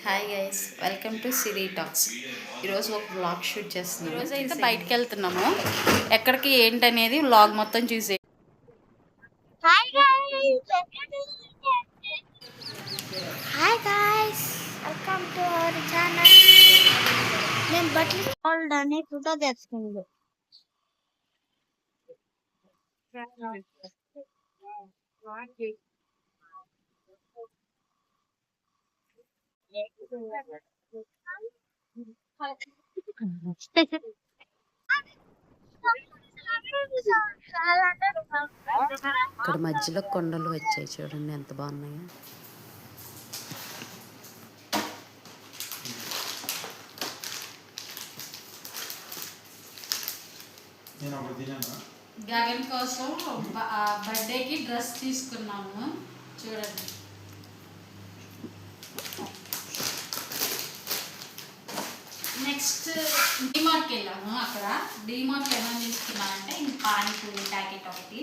Hi guys, welcome to Siri talks. ఈరోజు ఒక vlog shoot చేస్తున్నాం. ఈరోజు అయితే బయటికి వెళ్తున్నాము. ఎక్కడికి ఏంటనేది వ్లాగ్ మొత్తం చూసే. Hi guys, welcome to our channel. నేను బట్టలు ఫోల్డ్ అని ఫోటో తెచ్చుకుంది. ఇక్కడ మధ్యలో కొండలు వచ్చాయి, చూడండి ఎంత బాగున్నాయో. గగన్ కోసం బర్త్డేకి డ్రెస్ తీసుకున్నాము, చూడండి. నెక్స్ట్ డిమార్ట్కి వెళ్ళాము. అక్కడ డిమార్ట్లో ఏమైనా తీసుకున్నామంటే ఇంక పానీపూరి ప్యాకెట్ ఒకటి,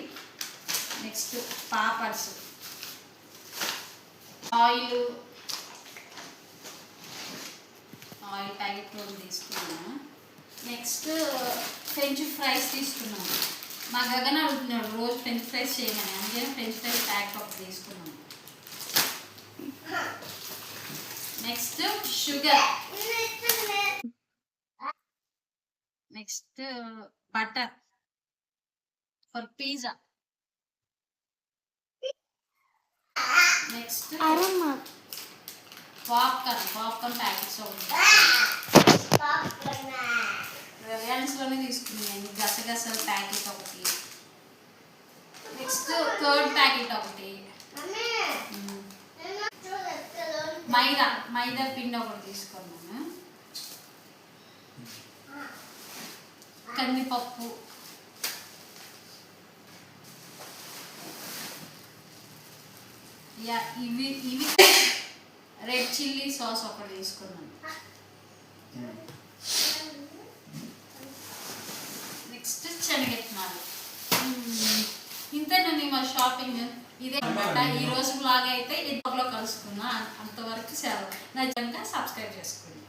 నెక్స్ట్ పాపర్స్, ఆయిల్ ప్యాకెట్ ఒకటి తీసుకున్నాము. నెక్స్ట్ ఫ్రెంచ్ ఫ్రైస్ తీసుకున్నాము. మా గగన్ అడుగుతున్నాడు రోజు ఫ్రెంచ్ ఫ్రైస్ చేయమని, అందుకని ఫ్రెంచ్ ఫ్రైస్ ప్యాకెట్ ఒకటి తీసుకున్నాము. Next sugar, next butter for pizza, next popcorn packets రిలయన్స్లోనే తీసుకున్నాను. గసగసాల ప్యాకెట్ ఒకటి, నెక్స్ట్ కర్డ్ ప్యాకెట్ ఒకటి, మైదా పిండి ఒకటి తీసుకున్నాను, కందిపప్పు, ఇవి రెడ్ చిల్లీ సాస్ ఒకటి తీసుకున్నాను. నెక్స్ట్ శనగెత్తనాలు. ఇంతేనండి మా షాపింగ్. ఇదే అనమాట ఈరోజు బ్లాగ్. అయితే ఇంట్లో కలుసుకున్నా. అంతవరకు సెలవు. నా జంగా సబ్స్క్రైబ్ చేసుకోండి.